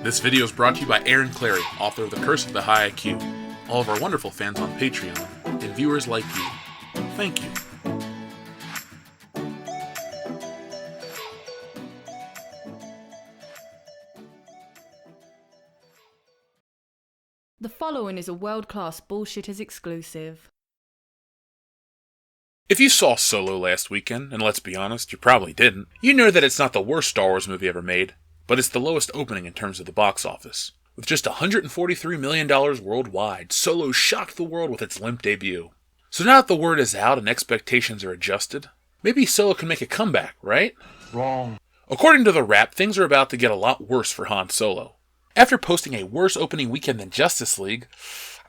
This video is brought to you by Aaron Clary, author of The Curse of the High IQ, all of our wonderful fans on Patreon, and viewers like you. Thank you. The following is a world-class Bullshitters exclusive. If you saw Solo last weekend, and let's be honest, you probably didn't, you know that it's not the worst Star Wars movie ever made, but it's the lowest opening in terms of the box office. With just $143 million worldwide, Solo shocked the world with its limp debut. So now that the word is out and expectations are adjusted, maybe Solo can make a comeback, right? Wrong. According to The Wrap, things are about to get a lot worse for Han Solo. After posting a worse opening weekend than Justice League,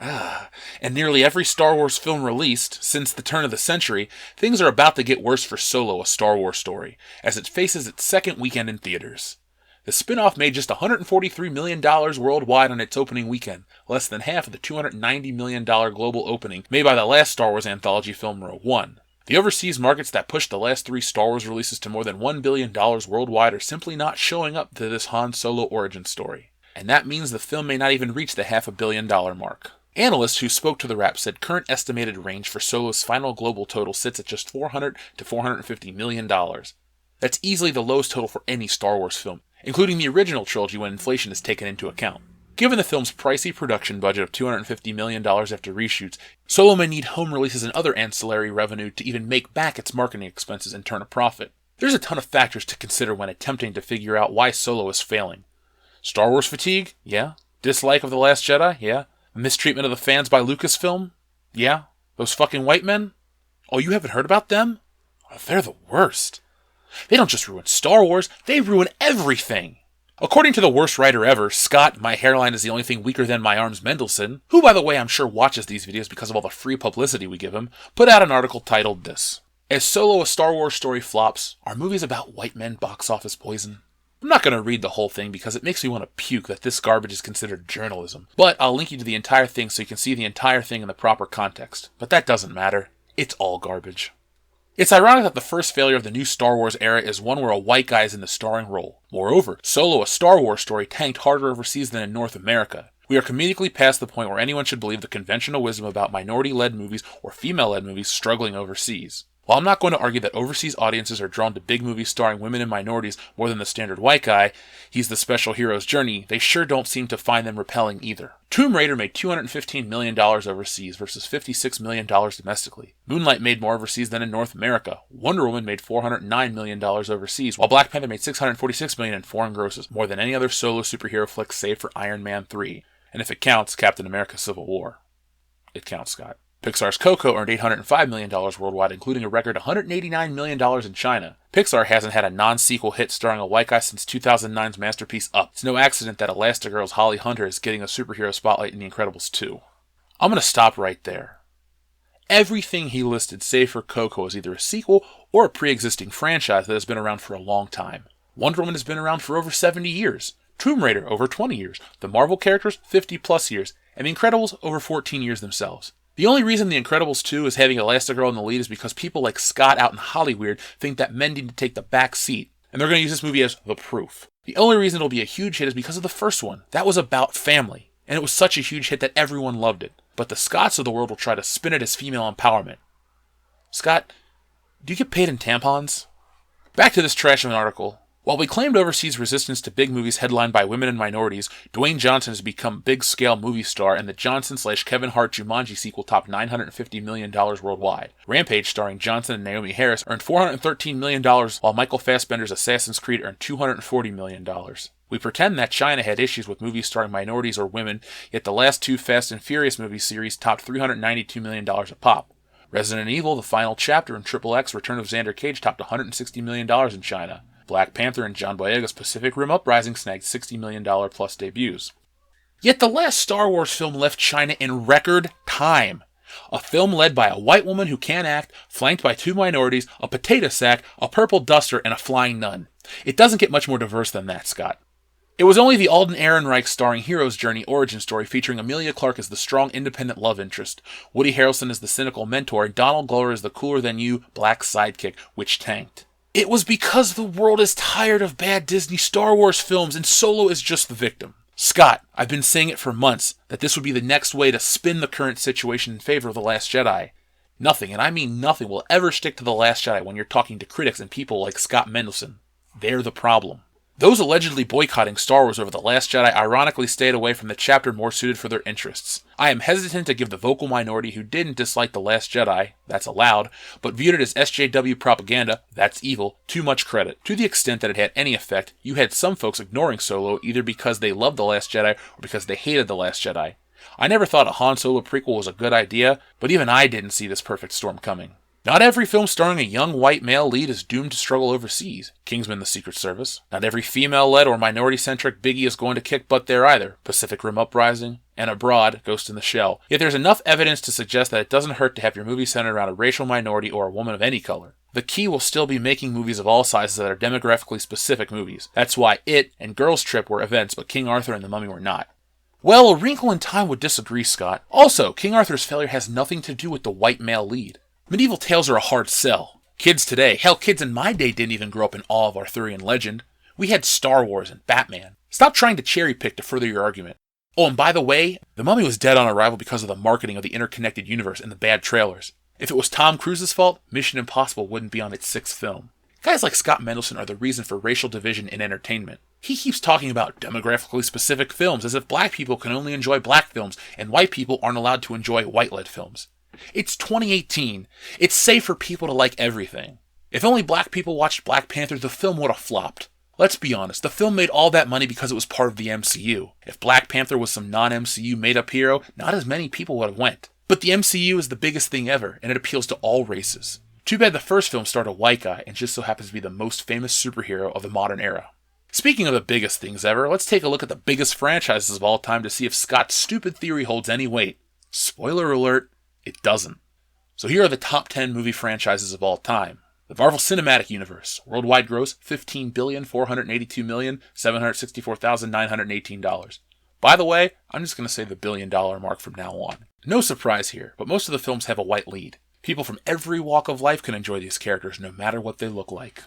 and nearly every Star Wars film released since the turn of the century, things are about to get worse for Solo, a Star Wars story, as it faces its second weekend in theaters. The spin-off made just $143 million worldwide on its opening weekend, less than half of the $290 million global opening made by the last Star Wars anthology film Rogue One. The overseas markets that pushed the last three Star Wars releases to more than $1 billion worldwide are simply not showing up to this Han Solo origin story. And that means the film may not even reach the $500 million mark. Analysts who spoke to The Wrap said current estimated range for Solo's final global total sits at just $400 to $450 million. That's easily the lowest total for any Star Wars film, including the original trilogy when inflation is taken into account. Given the film's pricey production budget of $250 million after reshoots, Solo may need home releases and other ancillary revenue to even make back its marketing expenses and turn a profit. There's a ton of factors to consider when attempting to figure out why Solo is failing. Star Wars fatigue? Yeah. Dislike of The Last Jedi? Yeah. Mistreatment of the fans by Lucasfilm? Yeah. Those fucking white men? Oh, you haven't heard about them? Oh, they're the worst. They don't just ruin Star Wars, they ruin everything. According to the worst writer ever, Scott, my hairline is the only thing weaker than my arms Mendelsohn, who by the way I'm sure watches these videos because of all the free publicity we give him, put out an article titled this: As Solo a Star Wars story flops, are movies about white men box office poison? I'm not going to read the whole thing because it makes me want to puke that this garbage is considered journalism, but I'll link you to the entire thing so you can see the entire thing in the proper context. But that doesn't matter. It's all garbage. It's ironic that the first failure of the new Star Wars era is one where a white guy is in the starring role. Moreover, Solo, a Star Wars story, tanked harder overseas than in North America. We are comedically past the point where anyone should believe the conventional wisdom about minority-led movies or female-led movies struggling overseas. While I'm not going to argue that overseas audiences are drawn to big movies starring women and minorities more than the standard white guy, he's the special hero's journey, they sure don't seem to find them repelling either. Tomb Raider made $215 million overseas versus $56 million domestically. Moonlight made more overseas than in North America. Wonder Woman made $409 million overseas, while Black Panther made $646 million in foreign grosses, more than any other solo superhero flick save for Iron Man 3. And if it counts, Captain America Civil War. It counts, Scott. Pixar's Coco earned $805 million worldwide, including a record $189 million in China. Pixar hasn't had a non-sequel hit starring a white guy since 2009's masterpiece Up. It's no accident that Elastigirl's Holly Hunter is getting a superhero spotlight in The Incredibles 2. I'm going to stop right there. Everything he listed, save for Coco, is either a sequel or a pre-existing franchise that has been around for a long time. Wonder Woman has been around for over 70 years. Tomb Raider, over 20 years. The Marvel characters, 50 plus years. And The Incredibles, over 14 years themselves. The only reason The Incredibles 2 is having Elastigirl in the lead is because people like Scott out in Hollywood think that men need to take the back seat, and they're going to use this movie as the proof. The only reason it'll be a huge hit is because of the first one. That was about family, and it was such a huge hit that everyone loved it. But the Scotts of the world will try to spin it as female empowerment. Scott, do you get paid in tampons? Back to this trash of an article. While we claimed overseas resistance to big movies headlined by women and minorities, Dwayne Johnson has become big-scale movie star, and the Johnson/Kevin Hart Jumanji sequel topped $950 million worldwide. Rampage, starring Johnson and Naomi Harris, earned $413 million, while Michael Fassbender's Assassin's Creed earned $240 million. We pretend that China had issues with movies starring minorities or women, yet the last two Fast and Furious movie series topped $392 million a pop. Resident Evil, The Final Chapter, and XXX Return of Xander Cage topped $160 million in China. Black Panther and John Boyega's Pacific Rim Uprising snagged $60 million plus debuts. Yet the last Star Wars film left China in record time. A film led by a white woman who can't act, flanked by two minorities, a potato sack, a purple duster, and a flying nun. It doesn't get much more diverse than that, Scott. It was only the Alden Ehrenreich starring hero's journey origin story featuring Emilia Clarke as the strong independent love interest, Woody Harrelson as the cynical mentor, and Donald Glover as the cooler-than-you black sidekick, which tanked. It was because the world is tired of bad Disney Star Wars films, and Solo is just the victim. Scott, I've been saying it for months, that this would be the next way to spin the current situation in favor of The Last Jedi. Nothing, and I mean nothing, will ever stick to The Last Jedi when you're talking to critics and people like Scott Mendelson. They're the problem. Those allegedly boycotting Star Wars over The Last Jedi ironically stayed away from the chapter more suited for their interests. I am hesitant to give the vocal minority who didn't dislike The Last Jedi, that's allowed, but viewed it as SJW propaganda, that's evil, too much credit. To the extent that it had any effect, you had some folks ignoring Solo either because they loved The Last Jedi or because they hated The Last Jedi. I never thought a Han Solo prequel was a good idea, but even I didn't see this perfect storm coming. Not every film starring a young white male lead is doomed to struggle overseas. Kingsman: The Secret Service. Not every female-led or minority-centric biggie is going to kick butt there either. Pacific Rim Uprising. And Abroad, Ghost in the Shell. Yet there's enough evidence to suggest that it doesn't hurt to have your movie centered around a racial minority or a woman of any color. The key will still be making movies of all sizes that are demographically specific movies. That's why It and Girls Trip were events, but King Arthur and The Mummy were not. Well, A Wrinkle in Time would disagree, Scott. Also, King Arthur's failure has nothing to do with the white male lead. Medieval tales are a hard sell. Kids today, hell, kids in my day didn't even grow up in awe of Arthurian legend. We had Star Wars and Batman. Stop trying to cherry pick to further your argument. Oh, and by the way, The Mummy was dead on arrival because of the marketing of the interconnected universe and the bad trailers. If it was Tom Cruise's fault, Mission Impossible wouldn't be on its 6th film. Guys like Scott Mendelson are the reason for racial division in entertainment. He keeps talking about demographically specific films as if black people can only enjoy black films and white people aren't allowed to enjoy white-led films. It's 2018. It's safe for people to like everything. If only black people watched Black Panther, the film would have flopped. Let's be honest, the film made all that money because it was part of the MCU. If Black Panther was some non-MCU made-up hero, not as many people would have went. But the MCU is the biggest thing ever, and it appeals to all races. Too bad the first film starred a white guy and just so happens to be the most famous superhero of the modern era. Speaking of the biggest things ever, let's take a look at the biggest franchises of all time to see if Scott's stupid theory holds any weight. Spoiler alert, it doesn't. So here are the top 10 movie franchises of all time. The Marvel Cinematic Universe, worldwide gross $15,482,764,918. By the way, I'm just going to say the $1 billion mark from now on. No surprise here, but most of the films have a white lead. People from every walk of life can enjoy these characters no matter what they look like.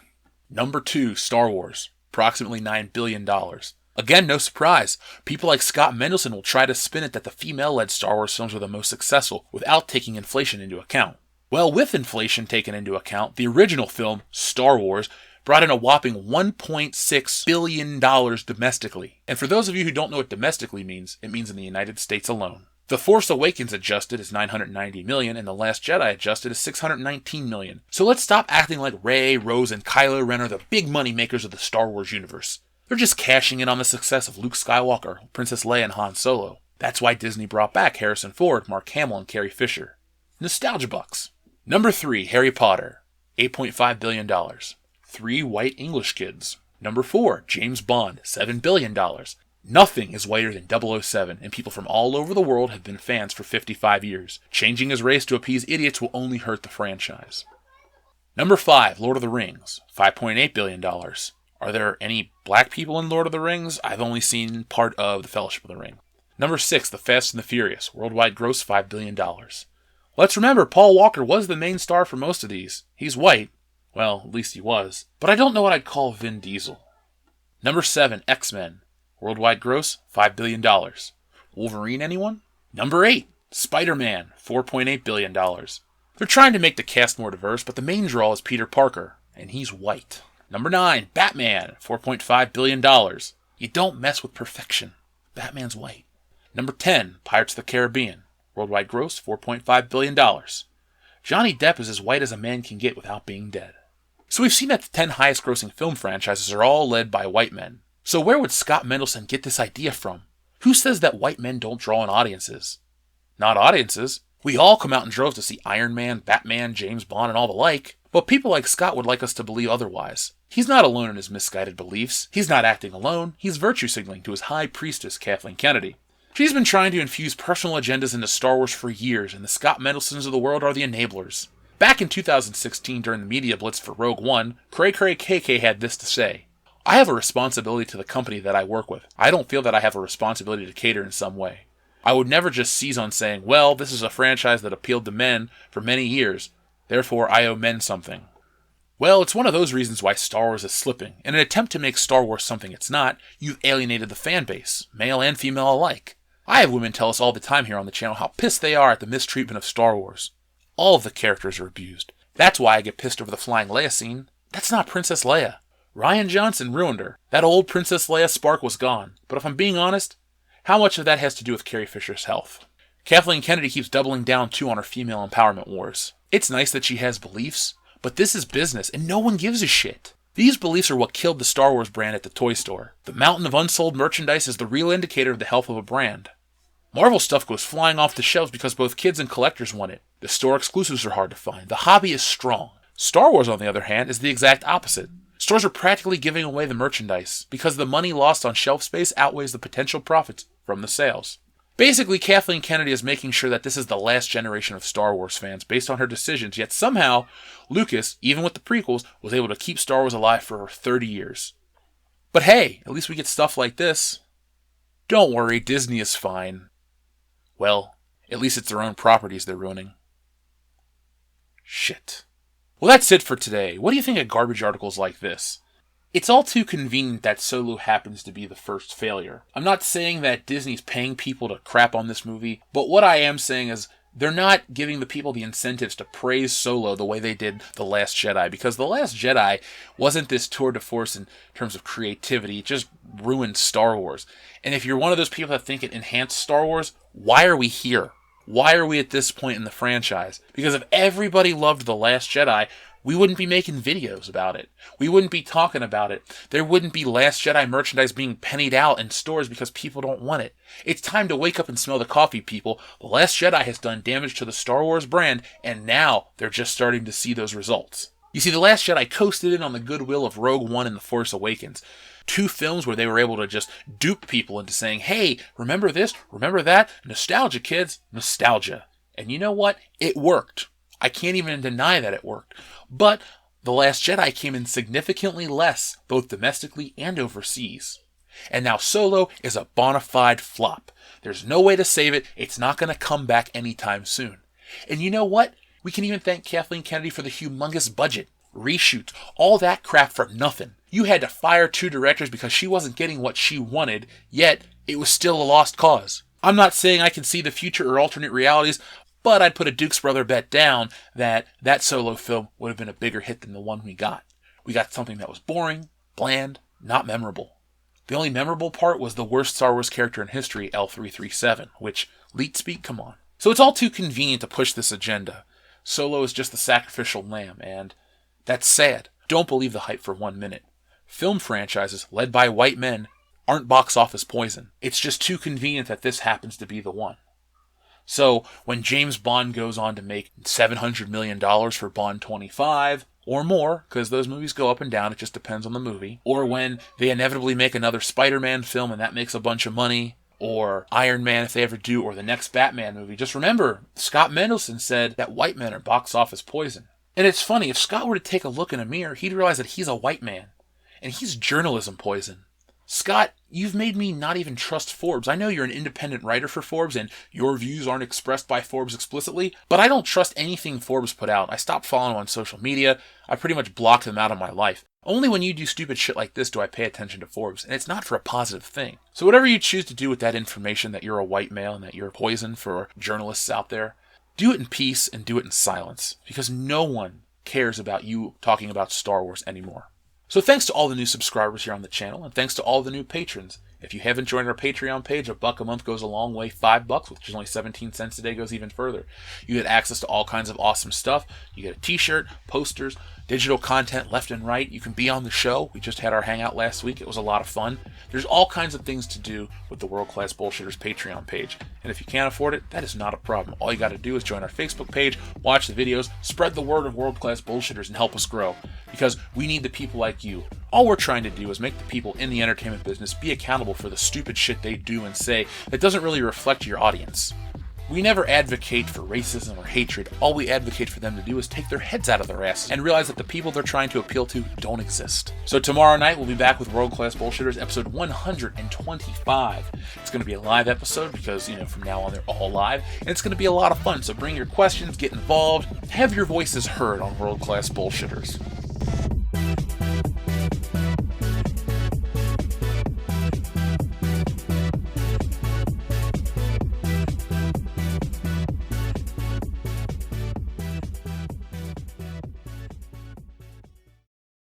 Number 2, Star Wars, approximately $9 billion. Again, no surprise. People like Scott Mendelson will try to spin it that the female-led Star Wars films were the most successful without taking inflation into account. Well, with inflation taken into account, the original film, Star Wars, brought in a whopping $1.6 billion domestically. And for those of you who don't know what domestically means, it means in the United States alone. The Force Awakens adjusted is $990 million, and The Last Jedi adjusted is $619 million. So let's stop acting like Rey, Rose, and Kylo Ren are the big money makers of the Star Wars universe. They're just cashing in on the success of Luke Skywalker, Princess Leia, and Han Solo. That's why Disney brought back Harrison Ford, Mark Hamill, and Carrie Fisher. Nostalgia bucks. Number 3, Harry Potter, $8.5 billion. 3 White English Kids. Number 4, James Bond, $7 billion. Nothing is whiter than 007, and people from all over the world have been fans for 55 years. Changing his race to appease idiots will only hurt the franchise. Number 5, Lord of the Rings, $5.8 billion. Are there any black people in Lord of the Rings? I've only seen part of The Fellowship of the Ring. Number 6, The Fast and the Furious, worldwide gross $5 billion. Let's remember, Paul Walker was the main star for most of these. He's white. Well, at least he was. But I don't know what I'd call Vin Diesel. Number 7, X-Men, worldwide gross $5 billion. Wolverine, anyone? Number 8, Spider-Man, $4.8 billion. They're trying to make the cast more diverse, but the main draw is Peter Parker, and he's white. Number 9, Batman, $4.5 billion. You don't mess with perfection. Batman's white. Number 10, Pirates of the Caribbean, worldwide gross $4.5 billion. Johnny Depp is as white as a man can get without being dead. So we've seen that the 10 highest grossing film franchises are all led by white men. So where would Scott Mendelson get this idea from? Who says that white men don't draw in audiences? Not audiences. We all come out in droves to see Iron Man, Batman, James Bond, and all the like. But people like Scott would like us to believe otherwise. He's not alone in his misguided beliefs. He's not acting alone. He's virtue signaling to his high priestess, Kathleen Kennedy. She's been trying to infuse personal agendas into Star Wars for years, and the Scott Mendelsons of the world are the enablers. Back in 2016, during the media blitz for Rogue One, Cray Cray KK had this to say: I have a responsibility to the company that I work with. I don't feel that I have a responsibility to cater in some way. I would never just seize on saying, well, this is a franchise that appealed to men for many years, therefore I owe men something. Well, it's one of those reasons why Star Wars is slipping. In an attempt to make Star Wars something it's not, you've alienated the fan base, male and female alike. I have women tell us all the time here on the channel how pissed they are at the mistreatment of Star Wars. All of the characters are abused. That's why I get pissed over the flying Leia scene. That's not Princess Leia. Rian Johnson ruined her. That old Princess Leia spark was gone. But if I'm being honest, how much of that has to do with Carrie Fisher's health? Kathleen Kennedy keeps doubling down too on her female empowerment wars. It's nice that she has beliefs, but this is business and no one gives a shit. These beliefs are what killed the Star Wars brand at the toy store. The mountain of unsold merchandise is the real indicator of the health of a brand. Marvel stuff goes flying off the shelves because both kids and collectors want it. The store exclusives are hard to find. The hobby is strong. Star Wars, on the other hand, is the exact opposite. Stores are practically giving away the merchandise because the money lost on shelf space outweighs the potential profits from the sales. Basically, Kathleen Kennedy is making sure that this is the last generation of Star Wars fans based on her decisions, yet somehow, Lucas, even with the prequels, was able to keep Star Wars alive for 30 years. But hey, at least we get stuff like this. Don't worry, Disney is fine. Well, at least it's their own properties they're ruining. Shit. Well, that's it for today. What do you think of garbage articles like this? It's all too convenient that Solo happens to be the first failure. I'm not saying that Disney's paying people to crap on this movie, but what I am saying is they're not giving the people the incentives to praise Solo the way they did The Last Jedi, because The Last Jedi wasn't this tour de force in terms of creativity. It just ruined Star Wars. And if you're one of those people that think it enhanced Star Wars, why are we here? Why are we at this point in the franchise? Because if everybody loved The Last Jedi, we wouldn't be making videos about it. We wouldn't be talking about it. There wouldn't be Last Jedi merchandise being pennied out in stores because people don't want it. It's time to wake up and smell the coffee, people. The Last Jedi has done damage to the Star Wars brand, and now they're just starting to see those results. You see, The Last Jedi coasted in on the goodwill of Rogue One and The Force Awakens. 2 films where they were able to just dupe people into saying, hey, remember this, remember that? Nostalgia, kids. Nostalgia. And you know what? It worked. I can't even deny that it worked. But The Last Jedi came in significantly less, both domestically and overseas. And now Solo is a bona fide flop. There's no way to save it. It's not going to come back anytime soon. And you know what? We can even thank Kathleen Kennedy for the humongous budget, reshoots, all that crap for nothing. You had to fire 2 directors because she wasn't getting what she wanted, yet it was still a lost cause. I'm not saying I can see the future or alternate realities, but I'd put a Duke's brother bet down that that Solo film would have been a bigger hit than the one we got. We got something that was boring, bland, not memorable. The only memorable part was the worst Star Wars character in history, L337, which, leet speak, come on. So it's all too convenient to push this agenda. Solo is just the sacrificial lamb, and that's sad. Don't believe the hype for 1 minute. Film franchises, led by white men, aren't box office poison. It's just too convenient that this happens to be the one. So, when James Bond goes on to make $700 million for Bond 25, or more, because those movies go up and down, it just depends on the movie, or when they inevitably make another Spider-Man film and that makes a bunch of money, or Iron Man if they ever do, or the next Batman movie, just remember, Scott Mendelson said that white men are box office poison. And it's funny, if Scott were to take a look in a mirror, he'd realize that he's a white man, and he's journalism poison. Scott, you've made me not even trust Forbes. I know you're an independent writer for Forbes, and your views aren't expressed by Forbes explicitly, but I don't trust anything Forbes put out. I stopped following them on social media. I pretty much blocked them out of my life. Only when you do stupid shit like this do I pay attention to Forbes, and it's not for a positive thing. So whatever you choose to do with that information that you're a white male and that you're poison for journalists out there, do it in peace and do it in silence, because no one cares about you talking about Star Wars anymore. So thanks to all the new subscribers here on the channel, and thanks to all the new patrons. If you haven't joined our Patreon page, $1 a month goes a long way. $5, which is only 17 cents a day, goes even further. You get access to all kinds of awesome stuff. You get a t-shirt, posters, digital content left and right. You can be on the show. We just had our hangout last week. It was a lot of fun. There's all kinds of things to do with the World Class Bullshitters Patreon page. And if you can't afford it, that is not a problem. All you got to do is join our Facebook page, watch the videos, spread the word of World Class Bullshitters, and help us grow. Because we need the people like you. All we're trying to do is make the people in the entertainment business be accountable for the stupid shit they do and say that doesn't really reflect your audience. We never advocate for racism or hatred. All we advocate for them to do is take their heads out of their asses and realize that the people they're trying to appeal to don't exist. So tomorrow night we'll be back with World Class Bullshitters episode 125. It's going to be a live episode because, from now on they're all live, and it's going to be a lot of fun. So bring your questions, get involved, have your voices heard on World Class Bullshitters.